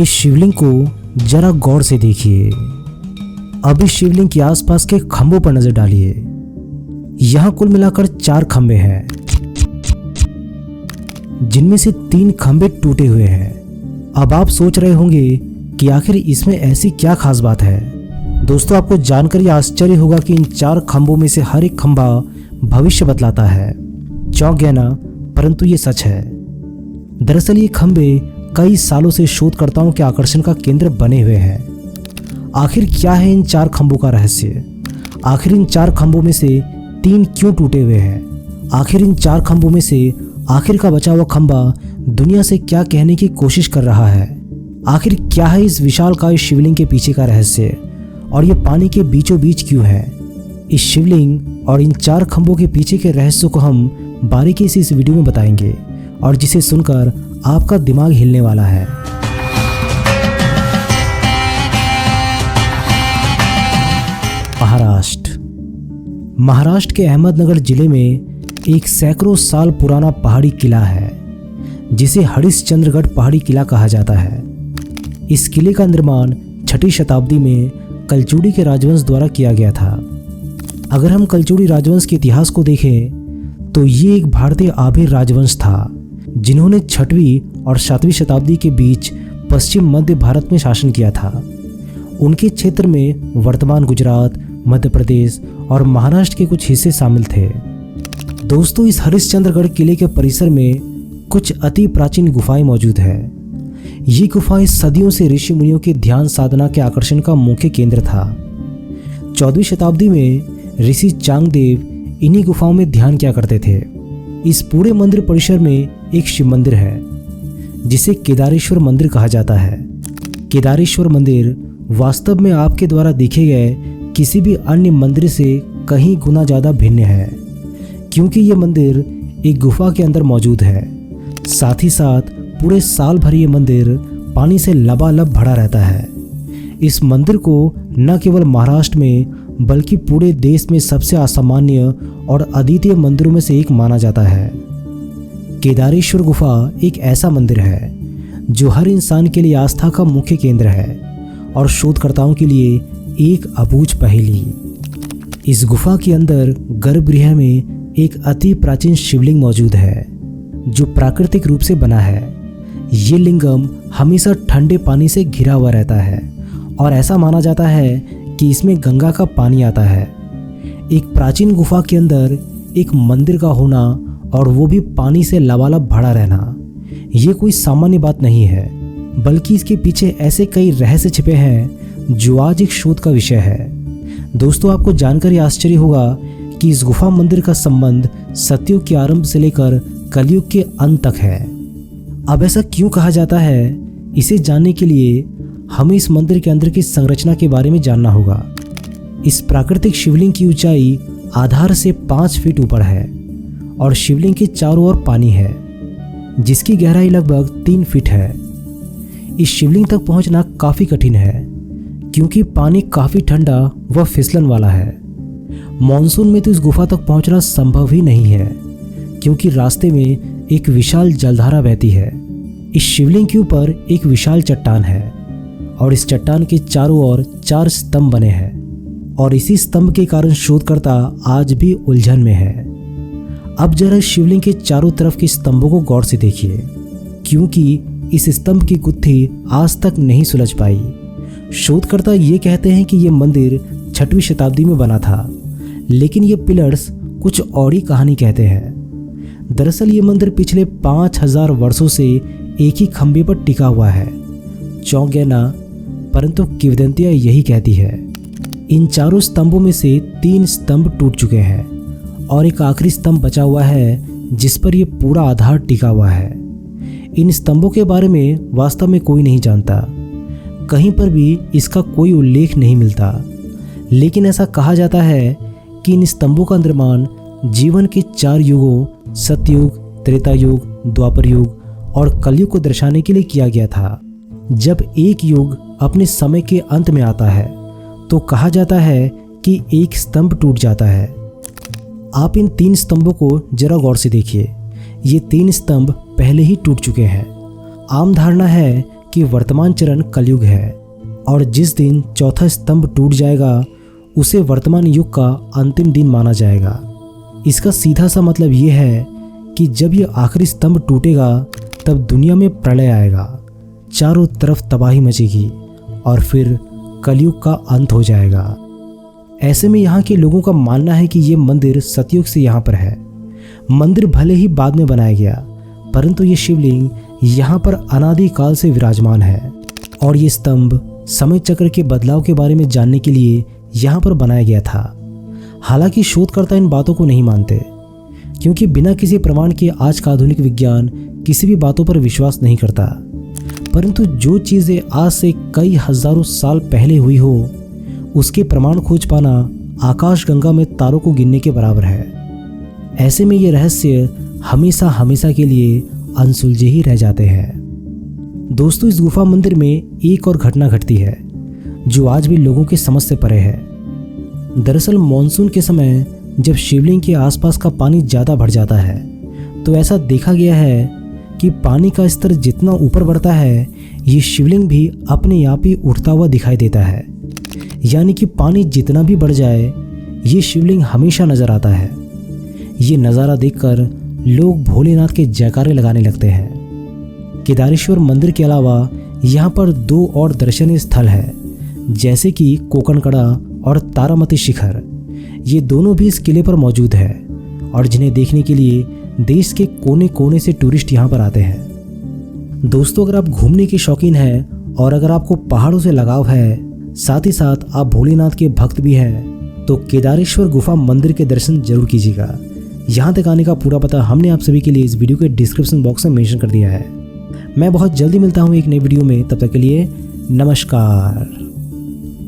इस शिवलिंग को जरा गौर से देखिए। अब इस शिवलिंग के आसपास के खंभों पर नजर डालिए। यहाँ कुल मिलाकर 4 खंभे हैं, जिनमें से 3 खंभे टूटे हुए हैं। अब आप सोच रहे होंगे कि आखिर इसमें ऐसी क्या खास बात है। दोस्तों, आपको जानकर यह आश्चर्य होगा कि इन 4 खंभों में से हर एक खंभा भविष्य बतलाता है। चौंक गया ना? परंतु ये सच है। दरअसल ये खंभे कई सालों से शोधकर्ताओं के आकर्षण का केंद्र बने हुए हैं। आखिर क्या है इन 4 खंभों का रहस्य? आखिर इन 4 खंभों में से 3 क्यों टूटे हुए हैं? आखिर इन 4 खंभों में से आखिर का बचा हुआ खंभा दुनिया से क्या कहने की कोशिश कर रहा है? आखिर क्या है इस विशालकाय शिवलिंग के पीछे का रहस्य, और ये पानी के बीचों बीच क्यों है? इस शिवलिंग और इन 4 खंभों के पीछे के रहस्य को हम बारीकी से इस वीडियो में बताएंगे, और जिसे सुनकर आपका दिमाग हिलने वाला है। महाराष्ट्र के अहमदनगर जिले में एक सैकड़ों साल पुराना पहाड़ी किला है, जिसे हरिश्चंद्रगढ़ पहाड़ी किला कहा जाता है। इस किले का निर्माण 6वीं शताब्दी में कलचुड़ी के राजवंश द्वारा किया गया था। अगर हम कलचुड़ी राजवंश के इतिहास को देखें तो ये एक भारतीय आर्य राजवंश था, जिन्होंने 6वीं और 7वीं शताब्दी के बीच पश्चिम मध्य भारत में शासन किया था। उनके क्षेत्र में वर्तमान गुजरात, मध्य प्रदेश और महाराष्ट्र के कुछ हिस्से शामिल थे। दोस्तों, इस हरिश्चंद्रगढ़ किले के परिसर में कुछ अति प्राचीन गुफाएं मौजूद है। ये गुफाएं सदियों से ऋषि मुनियों के ध्यान साधना के आकर्षण का मुख्य केंद्र था। 14वीं शताब्दी में ऋषि चांगदेव इन्हीं गुफाओं में ध्यान किया करते थे। इस पूरे मंदिर परिसर में एक शिव मंदिर है, जिसे केदारेश्वर मंदिर कहा जाता है। केदारेश्वर मंदिर वास्तव में आपके द्वारा देखे गए किसी भी अन्य मंदिर से कहीं गुना ज़्यादा भिन्न है, क्योंकि ये मंदिर एक गुफा के अंदर मौजूद है। साथ ही साथ पूरे साल भर ये मंदिर पानी से लबालब भरा रहता है। इस मंदिर को न केवल महाराष्ट्र में बल्कि पूरे देश में सबसे असामान्य और अद्वितीय मंदिरों में से एक माना जाता है। केदारेश्वर गुफा एक ऐसा मंदिर है जो हर इंसान के लिए आस्था का मुख्य केंद्र है और शोधकर्ताओं के लिए एक अबूझ पहेली। इस गुफा के अंदर गर्भगृह में एक अति प्राचीन शिवलिंग मौजूद है, जो प्राकृतिक रूप से बना है। ये लिंगम हमेशा ठंडे पानी से घिरा हुआ रहता है और ऐसा माना जाता है कि इसमें गंगा का पानी आता है। एक प्राचीन गुफा के अंदर एक मंदिर का होना, और वो भी पानी से लबालब भरा रहना, ये कोई सामान्य बात नहीं है, बल्कि इसके पीछे ऐसे कई रहस्य छिपे हैं जो आज एक शोध का विषय है। दोस्तों, आपको जानकर ये आश्चर्य होगा कि इस गुफा मंदिर का संबंध सतयुग के आरंभ से लेकर कलयुग के अंत तक है। अब ऐसा क्यों कहा जाता है, इसे जानने के लिए हमें इस मंदिर के अंदर की संरचना के बारे में जानना होगा। इस प्राकृतिक शिवलिंग की ऊंचाई आधार से 5 फीट ऊपर है और शिवलिंग के चारों ओर पानी है, जिसकी गहराई लगभग 3 फीट है। इस शिवलिंग तक पहुंचना काफी कठिन है, क्योंकि पानी काफी ठंडा व फिसलन वाला है। मॉनसून में तो इस गुफा तक पहुंचना संभव ही नहीं है, क्योंकि रास्ते में एक विशाल जलधारा बहती है। इस शिवलिंग के ऊपर एक विशाल चट्टान है और इस चट्टान के चारों ओर 4 स्तंभ बने हैं, और इसी स्तंभ के कारण शोधकर्ता आज भी उलझन में है। अब जरा शिवलिंग के चारों तरफ के स्तंभों को गौर से देखिए, क्योंकि इस स्तंभ की गुत्थी आज तक नहीं सुलझ पाई। शोधकर्ता ये कहते हैं कि यह मंदिर 6वीं शताब्दी में बना था, लेकिन ये पिलर्स कुछ और ही कहानी कहते हैं। दरअसल ये मंदिर पिछले 5000 वर्षों से एक ही खंभे पर टिका हुआ है। चौंक गया ना? परंतु किंवदंतियां यही कहती है। इन चारों स्तंभों में से 3 स्तंभ टूट चुके हैं और एक आखिरी स्तंभ बचा हुआ है, जिस पर यह पूरा आधार टिका हुआ है। इन स्तंभों के बारे में वास्तव में कोई नहीं जानता, कहीं पर भी इसका कोई उल्लेख नहीं मिलता, लेकिन ऐसा कहा जाता है कि इन स्तंभों का निर्माण जीवन के 4 युगों सतयुग, त्रेता युग, द्वापर युग और कलयुग को दर्शाने के लिए किया गया था। जब एक युग अपने समय के अंत में आता है तो कहा जाता है कि एक स्तंभ टूट जाता है। आप इन 3 स्तंभों को जरा गौर से देखिए। ये 3 स्तंभ पहले ही टूट चुके हैं। आम धारणा है कि वर्तमान चरण कलयुग है और जिस दिन चौथा स्तंभ टूट जाएगा उसे वर्तमान युग का अंतिम दिन माना जाएगा। इसका सीधा सा मतलब ये है कि जब ये आखिरी स्तंभ टूटेगा तब दुनिया में प्रलय आएगा, चारों तरफ तबाही मचेगी और फिर कलयुग का अंत हो जाएगा। ऐसे में यहाँ के लोगों का मानना है कि ये मंदिर सतयुग से यहाँ पर है। मंदिर भले ही बाद में बनाया गया, परंतु ये शिवलिंग यहाँ पर अनादिकाल से विराजमान है और ये स्तंभ समय चक्र के बदलाव के बारे में जानने के लिए यहाँ पर बनाया गया था। हालांकि शोधकर्ता इन बातों को नहीं मानते, क्योंकि बिना किसी प्रमाण के आज का आधुनिक विज्ञान किसी भी बातों पर विश्वास नहीं करता। परंतु जो चीज़ें आज से कई हजारों साल पहले हुई हो उसके प्रमाण खोज पाना आकाशगंगा में तारों को गिनने के बराबर है। ऐसे में ये रहस्य हमेशा हमेशा के लिए अनसुलझे ही रह जाते हैं। दोस्तों, इस गुफा मंदिर में एक और घटना घटती है जो आज भी लोगों की समझ से परे है। दरअसल मानसून के समय जब शिवलिंग के आसपास का पानी ज़्यादा बढ़ जाता है तो ऐसा देखा गया है कि पानी का स्तर जितना ऊपर बढ़ता है ये शिवलिंग भी अपने आप ही उठता हुआ दिखाई देता है। यानी कि पानी जितना भी बढ़ जाए ये शिवलिंग हमेशा नजर आता है। ये नज़ारा देखकर लोग भोलेनाथ के जयकारे लगाने लगते हैं। केदारेश्वर मंदिर के अलावा यहाँ पर 2 और दर्शनीय स्थल है, जैसे कि कोकणकड़ा और तारामती शिखर। ये दोनों भी इस किले पर मौजूद है और जिन्हें देखने के लिए देश के कोने कोने से टूरिस्ट यहाँ पर आते हैं। दोस्तों, अगर आप घूमने के शौकीन हैं और अगर आपको पहाड़ों से लगाव है, साथ ही साथ आप भोलेनाथ के भक्त भी हैं, तो केदारेश्वर गुफा मंदिर के दर्शन जरूर कीजिएगा। यहाँ तक आने का पूरा पता हमने आप सभी के लिए इस वीडियो के डिस्क्रिप्शन बॉक्स में मेंशन कर दिया है। मैं बहुत जल्दी मिलता हूँ एक नई वीडियो में, तब तक के लिए नमस्कार।